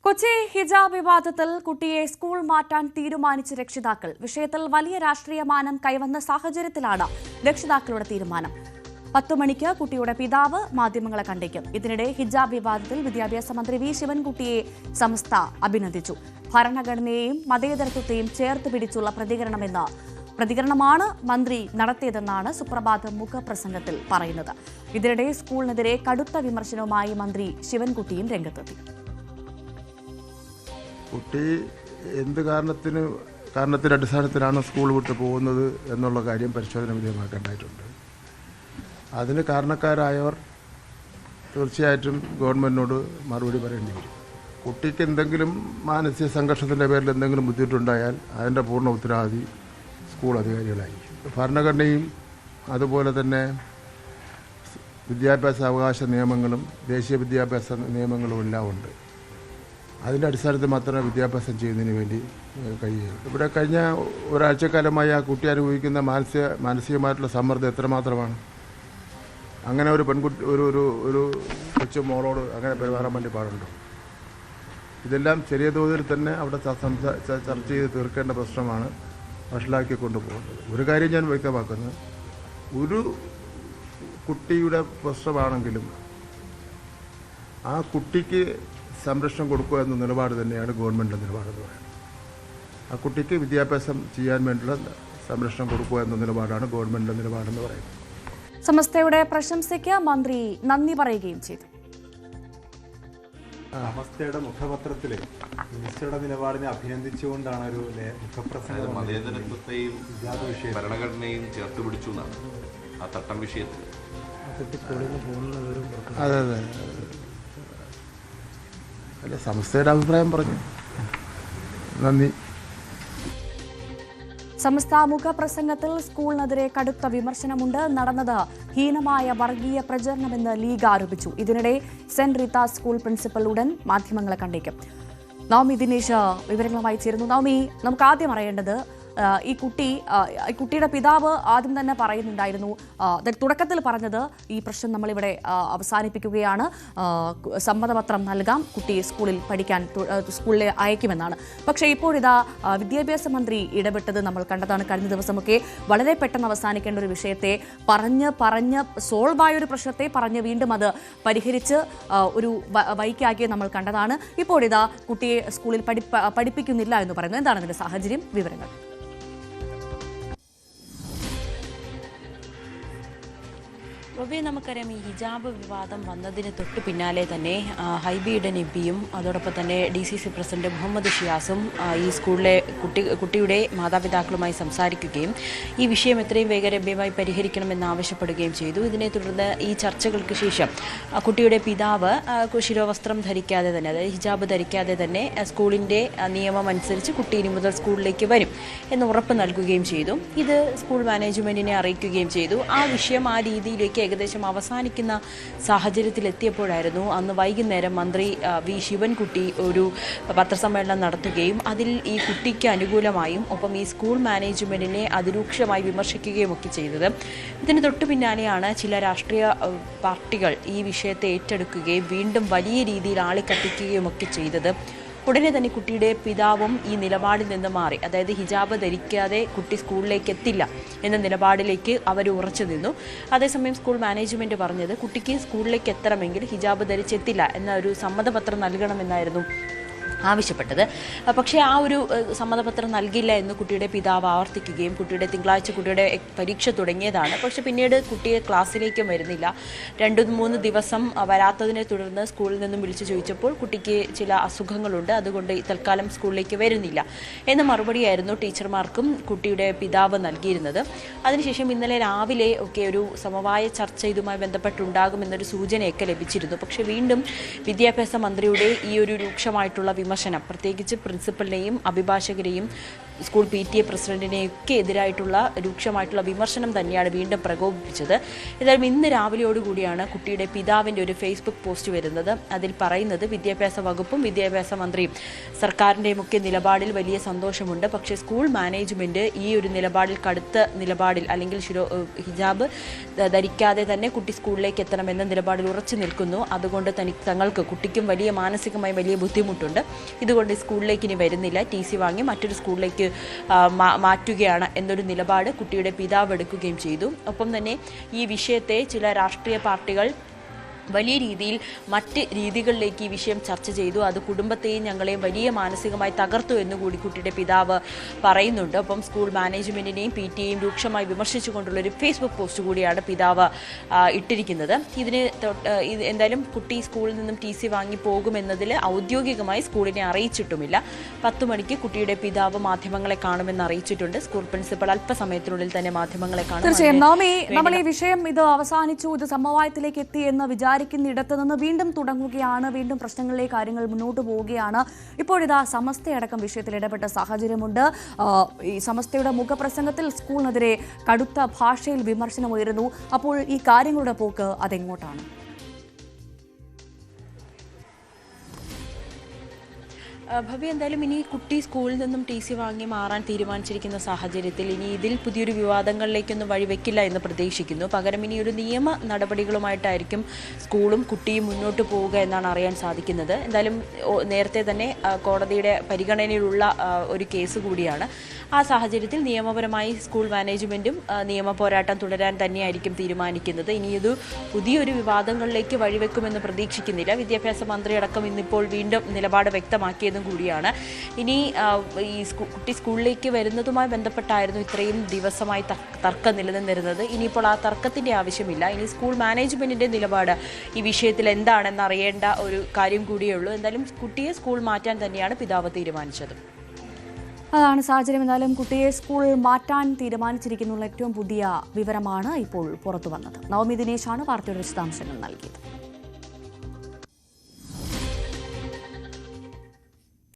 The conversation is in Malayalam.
കൊച്ചി ഹിജാബ് വിവാദത്തിൽ കുട്ടിയെ സ്കൂൾ മാറ്റാൻ തീരുമാനിച്ച രക്ഷിതാക്കൾ. വിഷയത്തിൽ വലിയ രാഷ്ട്രീയ മാനം കൈവന്ന സാഹചര്യത്തിലാണ് രക്ഷിതാക്കളുടെ തീരുമാനം. 10 മണിക്ക് കുട്ടിയുടെ പിതാവ് മാധ്യമങ്ങളെ കണ്ടേക്കും. ഇതിനിടെ ഹിജാബ് വിവാദത്തിൽ വിദ്യാഭ്യാസ മന്ത്രി വി ശിവൻകുട്ടിയെ സമസ്ത അഭിനന്ദിച്ചു. ഭരണഘടനയെയും മതേതരത്വത്തെയും ചേർത്ത് പിടിച്ചുള്ള പ്രതികരണമാണ് മന്ത്രി നടത്തിയതെന്നാണ് സുപ്രഭാത മുഖപ്രസംഗത്തിൽ പറയുന്നത്. ഇതിനിടെ സ്കൂളിനെതിരെ കടുത്ത വിമർശനവുമായി മന്ത്രി ശിവൻകുട്ടിയും രംഗത്തെത്തി. കുട്ടി എന്ത് കാരണത്തിന്റെ അടിസ്ഥാനത്തിലാണ് സ്കൂൾ വിട്ടു പോകുന്നത് എന്നുള്ള കാര്യം പരിശോധന വിധേയമാക്കേണ്ടതായിട്ടുണ്ട്. അതിന് കാരണക്കാരായവർ തീർച്ചയായിട്ടും ഗവൺമെൻറ്റിനോട് മറുപടി പറയേണ്ടി വരും. കുട്ടിക്ക് എന്തെങ്കിലും മാനസിക സംഘർഷത്തിൻ്റെ പേരിൽ എന്തെങ്കിലും ബുദ്ധിമുട്ടുണ്ടായാൽ അതിൻ്റെ പൂർണ്ണ ഉത്തരവാദി സ്കൂൾ അധികാരികളായിരിക്കും. ഭരണഘടനയും അതുപോലെ തന്നെ വിദ്യാഭ്യാസ അവകാശ നിയമങ്ങളും ദേശീയ വിദ്യാഭ്യാസ നിയമങ്ങളും എല്ലാം ഉണ്ട്. അതിൻ്റെ അടിസ്ഥാനത്തിൽ മാത്രമേ വിദ്യാഭ്യാസം ചെയ്യുന്നതിന് വേണ്ടി കഴിയുകയുള്ളൂ. ഇവിടെ കഴിഞ്ഞ ഒരാഴ്ചക്കാലമായി ആ കുട്ടി അനുഭവിക്കുന്ന മാനസികമായിട്ടുള്ള സമ്മർദ്ദം എത്രമാത്രമാണ്. അങ്ങനെ ഒരു പെൺകുട്ടി ഒരു കൊച്ചു മോളോട് അങ്ങനെ പെരുമാറാൻ വേണ്ടി പാടുണ്ടോ? ഇതെല്ലാം ചെറിയ തോതിൽ തന്നെ അവിടെ ചർച്ച ചെയ്ത് തീർക്കേണ്ട പ്രശ്നമാണ് വഷളാക്കി കൊണ്ടുപോകുന്നത്. ഒരു കാര്യം ഞാൻ വ്യക്തമാക്കുന്നത്, ഒരു കുട്ടിയുടെ പ്രശ്നമാണെങ്കിലും ആ കുട്ടിക്ക് സംരക്ഷണം കൊടുക്കുക എന്ന നിലപാട് തന്നെയാണ് ഗവൺമെൻറ്റിൻ്റെ നിലപാടെന്ന് പറയുന്നത്. ആ കുട്ടിക്ക് വിദ്യാഭ്യാസം ചെയ്യാൻ വേണ്ടിയുള്ള സംരക്ഷണം കൊടുക്കുക എന്ന നിലപാടാണ് ഗവൺമെൻറ്റിൻ്റെ നിലപാടെന്ന് പറയുന്നത്. സമസ്തയുടെ പ്രശംസയ്ക്ക് മന്ത്രി നന്ദി പറയുകയും ചെയ്തു. സമസ്തയുടെ മുഖപത്രത്തിൽ മിനിസ്റ്ററുടെ നിലപാടിനെ അഭിനന്ദിച്ചുകൊണ്ടാണ് ഒരു മുഖപ്രസംഗം. മതേതരത്വത്തെയും ഭരണഘടനയും ചേർത്ത് പിടിച്ചു എന്നാണ് ആ തട്ടം വിഷയത്തിൽ. അതെ അല്ല, സമസ്തയുടെ അഭിപ്രായം പറഞ്ഞു. നന്ദി. സമസ്ത മുഖപ്രസംഗത്തിൽ സ്കൂളിനെതിരെ കടുത്ത വിമർശനമുണ്ട്. നടന്നത് ഹീനമായ വർഗീയ പ്രചരണമെന്ന് ലീഗ് ആരോപിച്ചു. ഇതിനിടെ സെന്റ് റീത്ത സ്കൂൾ പ്രിൻസിപ്പൽ ഉടൻ മാധ്യമങ്ങളെ കണ്ടേക്കും. നവമി ദിനേശ് വിവരങ്ങളുമായി ചേരുന്നു. നവമി, നമുക്ക് ആദ്യം അറിയേണ്ടത്, ഈ കുട്ടിയുടെ പിതാവ് ആദ്യം തന്നെ പറയുന്നുണ്ടായിരുന്നു, തുടക്കത്തിൽ പറഞ്ഞത് ഈ പ്രശ്നം നമ്മളിവിടെ അവസാനിപ്പിക്കുകയാണ്, സമ്മതപത്രം നൽകാം, കുട്ടി സ്കൂളിൽ അയക്കുമെന്നാണ്. പക്ഷേ ഇപ്പോഴിതാ വിദ്യാഭ്യാസ മന്ത്രി ഇടപെട്ടത് നമ്മൾ കണ്ടതാണ്. കഴിഞ്ഞ ദിവസമൊക്കെ വളരെ പെട്ടെന്ന് അവസാനിക്കേണ്ട ഒരു വിഷയത്തെ പറഞ്ഞ് സോൾവായ ഒരു പ്രശ്നത്തെ പറഞ്ഞ് വീണ്ടും അത് പരിഹരിച്ച് ഒരു വൈക്കാക്കി നമ്മൾ കണ്ടതാണ്. ഇപ്പോഴിതാ കുട്ടിയെ സ്കൂളിൽ പഠിപ്പിക്കുന്നില്ല എന്ന് പറയുന്നു. എന്താണ് അതിന്റെ സാഹചര്യം? വിവരങ്ങൾ. നമുക്കറിയാം, ഈ ഹിജാബ് വിവാദം വന്നതിന് തൊട്ട് പിന്നാലെ തന്നെ ഹൈബിയുടെ നബിയും അതോടൊപ്പം തന്നെ DCC പ്രസിഡന്റ് മുഹമ്മദ് ഷിയാസും ഈ സ്കൂളിലെ കുട്ടിയുടെ മാതാപിതാക്കളുമായി സംസാരിക്കുകയും ഈ വിഷയം എത്രയും വേഗരഭ്യമായി പരിഹരിക്കണമെന്ന് ആവശ്യപ്പെടുകയും ചെയ്തു. ഇതിനെ തുടർന്ന് ഈ ചർച്ചകൾക്ക് ശേഷം കുട്ടിയുടെ പിതാവ് ശിരോവസ്ത്രം ധരിക്കാതെ തന്നെ, അതായത് ഹിജാബ് ധരിക്കാതെ തന്നെ സ്കൂളിൻ്റെ നിയമം അനുസരിച്ച് കുട്ടി ഇനി മുതൽ സ്കൂളിലേക്ക് വരും എന്ന് ഉറപ്പ് നൽകുകയും ചെയ്തു. ഇത് സ്കൂൾ മാനേജ്മെൻറ്റിനെ അറിയിക്കുകയും ചെയ്തു. ആ വിഷയം ആ രീതിയിലേക്ക് ഏകദേശം അവസാനിക്കുന്ന സാഹചര്യത്തിലെത്തിയപ്പോഴായിരുന്നു അന്ന് വൈകുന്നേരം മന്ത്രി വി ശിവൻകുട്ടി ഒരു പത്രസമ്മേളനം നടത്തുകയും അതിൽ ഈ കുട്ടിക്ക് അനുകൂലമായും ഒപ്പം ഈ സ്കൂൾ മാനേജ്മെൻറ്റിനെ അതിരൂക്ഷമായി വിമർശിക്കുകയും ഒക്കെ ചെയ്തത്. ഇതിന് തൊട്ടു പിന്നാലെയാണ് ചില രാഷ്ട്രീയ പാർട്ടികൾ ഈ വിഷയത്തെ ഏറ്റെടുക്കുകയും വീണ്ടും വലിയ രീതിയിൽ ആളിക്കത്തിക്കുകയും ഒക്കെ ചെയ്തത്. ഉടനെ തന്നെ കുട്ടിയുടെ പിതാവും ഈ നിലപാടിൽ നിന്ന് മാറി. അതായത് ഹിജാബ് ധരിക്കാതെ കുട്ടി സ്കൂളിലേക്ക് എത്തില്ല എന്ന നിലപാടിലേക്ക് അവർ ഉറച്ചു നിന്നു. അതേസമയം സ്കൂൾ മാനേജ്മെൻറ്റ് പറഞ്ഞത് കുട്ടിക്ക് സ്കൂളിലേക്ക് എത്തണമെങ്കിൽ ഹിജാബ് ധരിച്ചെത്തില്ല എന്ന ഒരു സമ്മതപത്രം നൽകണമെന്നായിരുന്നു ആവശ്യപ്പെട്ടത്. പക്ഷേ ആ ഒരു സമ്മതപത്രം നൽകില്ല എന്ന് കുട്ടിയുടെ പിതാവ് ആവർത്തിക്കുകയും തിങ്കളാഴ്ച കുട്ടിയുടെ പരീക്ഷ തുടങ്ങിയതാണ്. പക്ഷെ പിന്നീട് കുട്ടിയെ ക്ലാസ്സിലേക്കും വരുന്നില്ല. 2-3 ദിവസം വരാത്തതിനെ തുടർന്ന് സ്കൂളിൽ നിന്നും വിളിച്ചു ചോദിച്ചപ്പോൾ കുട്ടിക്ക് ചില അസുഖങ്ങളുണ്ട്, അതുകൊണ്ട് തൽക്കാലം സ്കൂളിലേക്ക് വരുന്നില്ല എന്ന മറുപടിയായിരുന്നു ടീച്ചർമാർക്കും കുട്ടിയുടെ പിതാവ് നൽകിയിരുന്നത്. അതിനുശേഷം ഇന്നലെ രാവിലെ ഒക്കെ ഒരു സമവായ ചർച്ച ഇതുമായി ബന്ധപ്പെട്ടുണ്ടാകുമെന്നൊരു സൂചനയൊക്കെ ലഭിച്ചിരുന്നു. പക്ഷേ വീണ്ടും വിദ്യാഭ്യാസ മന്ത്രിയുടെ ഈ ഒരു രൂക്ഷമായിട്ടുള്ള വിമർശനം, പ്രത്യേകിച്ച് പ്രിൻസിപ്പലിനെയും അഭിഭാഷകരെയും സ്കൂൾ PTA പ്രസിഡന്റിനെയൊക്കെ എതിരായിട്ടുള്ള രൂക്ഷമായിട്ടുള്ള വിമർശനം തന്നെയാണ് വീണ്ടും പ്രകോപിപ്പിച്ചത്. ഏതായാലും ഇന്ന് രാവിലെയോടുകൂടിയാണ് കുട്ടിയുടെ പിതാവിൻ്റെ ഒരു ഫേസ്ബുക്ക് പോസ്റ്റ് വരുന്നത്. അതിൽ പറയുന്നത്, വിദ്യാഭ്യാസ വകുപ്പും വിദ്യാഭ്യാസ മന്ത്രിയും സർക്കാരിൻ്റെയും ഒക്കെ നിലപാടിൽ വലിയ സന്തോഷമുണ്ട്. പക്ഷേ സ്കൂൾ മാനേജ്മെൻറ്റ് ഈ ഒരു കടുത്ത നിലപാടിൽ അല്ലെങ്കിൽ ഹിജാബ് ധരിക്കാതെ തന്നെ കുട്ടി സ്കൂളിലേക്ക് എത്തണമെന്ന നിലപാടിൽ ഉറച്ചു നിൽക്കുന്നു. അതുകൊണ്ട് തങ്ങൾക്ക് കുട്ടിക്കും മാനസികമായി വലിയ ബുദ്ധിമുട്ടുണ്ട്. ഇതുകൊണ്ട് സ്കൂളിലേക്ക് ഇനി വരുന്നില്ല, TC വാങ്ങി മറ്റൊരു സ്കൂളിലേക്ക് മാറ്റുകയാണ് എന്നൊരു നിലപാട് കുട്ടിയുടെ പിതാവ് എടുക്കുകയും ചെയ്തു. ഒപ്പം തന്നെ ഈ വിഷയത്തെ ചില രാഷ്ട്രീയ പാർട്ടികൾ വലിയ രീതിയിൽ മറ്റ് രീതികളിലേക്ക് ഈ വിഷയം ചർച്ച ചെയ്തു. അത് കുടുംബത്തെയും ഞങ്ങളെയും വലിയ മാനസികമായി തകർത്തു എന്നുകൂടി കുട്ടിയുടെ പിതാവ് പറയുന്നുണ്ട്. ഒപ്പം സ്കൂൾ മാനേജ്മെന്റിനെയും PTA രൂക്ഷമായി വിമർശിച്ചുകൊണ്ടുള്ളൊരു ഫേസ്ബുക്ക് പോസ്റ്റ് കൂടിയാണ് പിതാവ് ഇട്ടിരിക്കുന്നത്. എന്തായാലും കുട്ടി സ്കൂളിൽ നിന്നും TC വാങ്ങി പോകുമെന്നതിൽ ഔദ്യോഗികമായി സ്കൂളിനെ അറിയിച്ചിട്ടുമില്ല. 10 മണിക്ക് കുട്ടിയുടെ പിതാവ് മാധ്യമങ്ങളെ കാണുമെന്ന് അറിയിച്ചിട്ടുണ്ട്. സ്കൂൾ പ്രിൻസിപ്പൽ അല്പസമയത്തിനുള്ളിൽ തന്നെ മാധ്യമങ്ങളെ കാണും. തീർച്ചയായും നവമി, നമ്മൾ ഈ വിഷയം ഇത് അവസാനിച്ചു, ഇത് സമവായത്തിലേക്ക് എത്തി എന്ന് വിചാരിക്കുന്നിടത്ത് നിന്ന് വീണ്ടും തുടങ്ങുകയാണ്, വീണ്ടും പ്രശ്നങ്ങളിലേക്ക് കാര്യങ്ങൾ മുന്നോട്ട് പോവുകയാണ്. ഇപ്പോഴിതാ സമസ്തയടക്കം വിഷയത്തിൽ ഇടപെട്ട സാഹചര്യമുണ്ട്. ഈ സമസ്തയുടെ മുഖപ്രസംഗത്തിൽ സ്കൂളിനെതിരെ കടുത്ത ഭാഷയിൽ വിമർശനം ഉയരുന്നു. അപ്പോൾ ഈ കാര്യങ്ങളുടെ പോക്ക് അതെങ്ങോട്ടാണ്? ഭവ്യ, എന്തായാലും ഇനി കുട്ടി സ്കൂളിൽ നിന്നും TC വാങ്ങി മാറാൻ തീരുമാനിച്ചിരിക്കുന്ന സാഹചര്യത്തിൽ ഇനി ഇതിൽ പുതിയൊരു വിവാദങ്ങളിലേക്കൊന്നും വഴിവെക്കില്ല എന്ന് പ്രതീക്ഷിക്കുന്നു. പകരം ഇനി ഒരു നിയമ നടപടികളുമായിട്ടായിരിക്കും സ്കൂളും കുട്ടിയും മുന്നോട്ട് പോവുക എന്നാണ് അറിയാൻ സാധിക്കുന്നത്. എന്തായാലും നേരത്തെ തന്നെ കോടതിയുടെ പരിഗണനയിലുള്ള ഒരു കേസ് കൂടിയാണ്. ആ സാഹചര്യത്തിൽ നിയമപരമായി സ്കൂൾ മാനേജ്മെന്റും നിയമ പോരാട്ടം തുടരാൻ തന്നെയായിരിക്കും തീരുമാനിക്കുന്നത്. ഇനി ഇത് പുതിയൊരു വിവാദങ്ങളിലേക്ക് വഴിവെക്കുമെന്ന് പ്രതീക്ഷിക്കുന്നില്ല. വിദ്യാഭ്യാസ മന്ത്രി അടക്കം ഇന്നിപ്പോൾ വീണ്ടും നിലപാട് വ്യക്തമാക്കിയതും കൂടിയാണ്. ഇനി ഈ കുട്ടി സ്കൂളിലേക്ക് വരുന്നതുമായി ബന്ധപ്പെട്ടായിരുന്നു ഇത്രയും ദിവസമായി തർക്കം നിലനിന്നിരുന്നത്. ഇനിയിപ്പോൾ ആ തർക്കത്തിന്റെ ആവശ്യമില്ല. ഇനി സ്കൂൾ മാനേജ്മെന്റിന്റെ നിലപാട് ഈ വിഷയത്തിൽ എന്താണെന്ന് അറിയേണ്ട ഒരു കാര്യം കൂടിയേ ഉള്ളൂ. എന്തായാലും കുട്ടിയെ സ്കൂൾ മാറ്റാൻ തന്നെയാണ് പിതാവ് തീരുമാനിച്ചത്. അതാണ് സാഹചര്യം. എന്നാലും കുട്ടിയെ സ്കൂൾ മാറ്റാൻ തീരുമാനിച്ചിരിക്കുന്നുള്ള ഏറ്റവും പുതിയ വിവരമാണ് ഇപ്പോൾ പുറത്തു വന്നത്. നവമി ദിനേശാണ് വാർത്തയുടെ വിശദാംശങ്ങൾ നൽകിയത്.